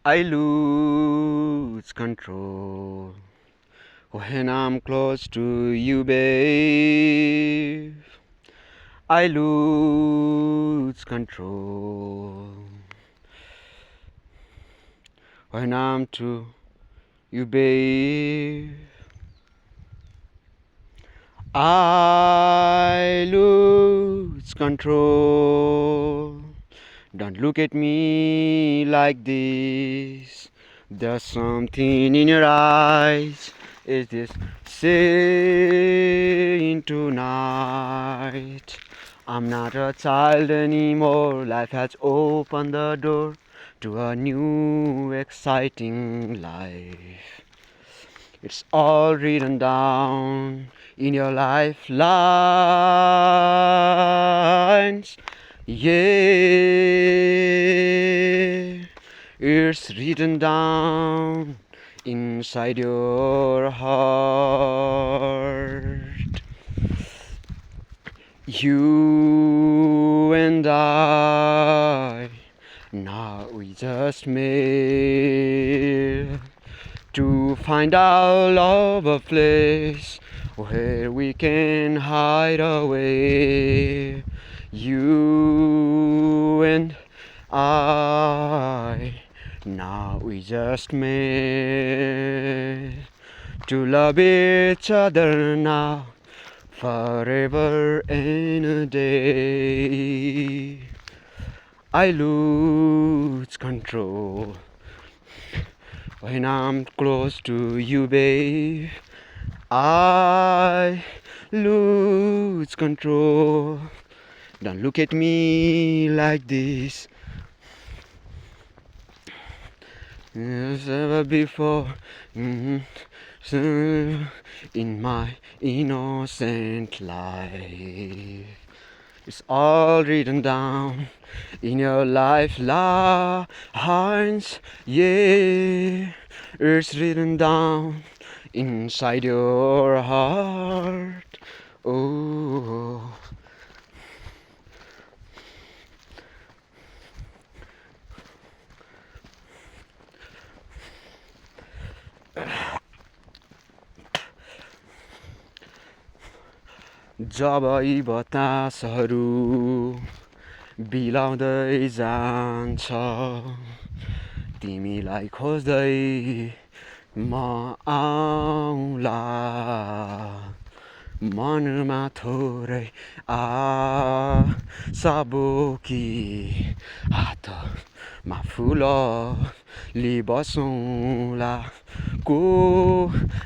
I lose control when I'm close to you, babe. I lose control when I'm to you, babe. I lose control. Don't look at me like this. There's something in your eyes. Is this saying tonight? I'm not a child anymore. Life has opened the door to a new exciting life. It's all written down in your lifelines. Yeah, it's written down inside your heart. You and I, now we just met to find our love a place where we can hide away. You and I, now we just met to love each other now, forever and a day. I lose control when I'm close to you, babe. I lose control. Don't look at me like this. As ever before, in my innocent life. It's all written down in your lifelines. Yeah, it's written down inside your heart. Oh. जब यी बतासहरू बिलाउँदै जान्छ, तिमीलाई खोज्दै म आउँला, मनमा थोरै आशा बोकी हातमा फुल लिबसौँला। को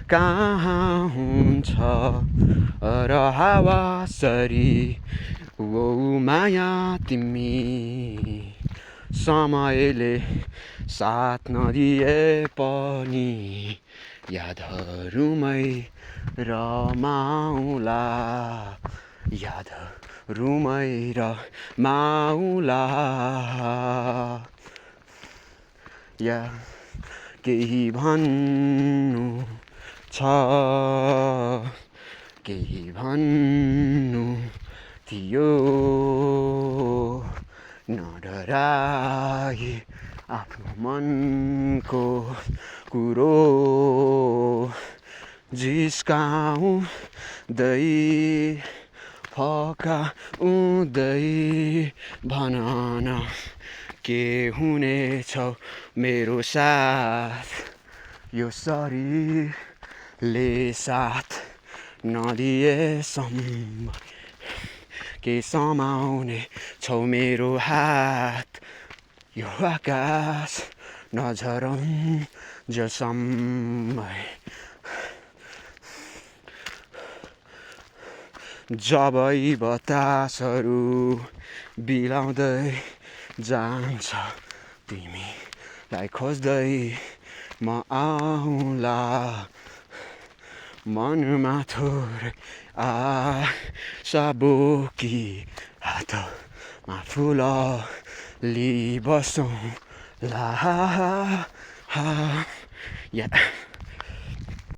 कहाँ हुन्छ र हावासरी ओ माया तिमी, समयले साथ नदिए पनि यादहरूमै रमाउँला, यादहरूमै रमाउँला। या केही भन्नु छ, केही भन्नु थियो, नडराई आफ्नो मनको कुरो जिस्काउँदै फकाउँदै भन न के हुनेछौ मेरो साथ, यो शरीरले साथ नदिएसम्म के समाउने छौ मेरो हात, यो आकाश नझरन्जेलसम्म। जब यी बतासहरू बिलाउँदै जान्छ, तिमीलाई खोज्दै म आउँला, मनमा थोरै आशा बोकी हातमा फुल लिबसौँला।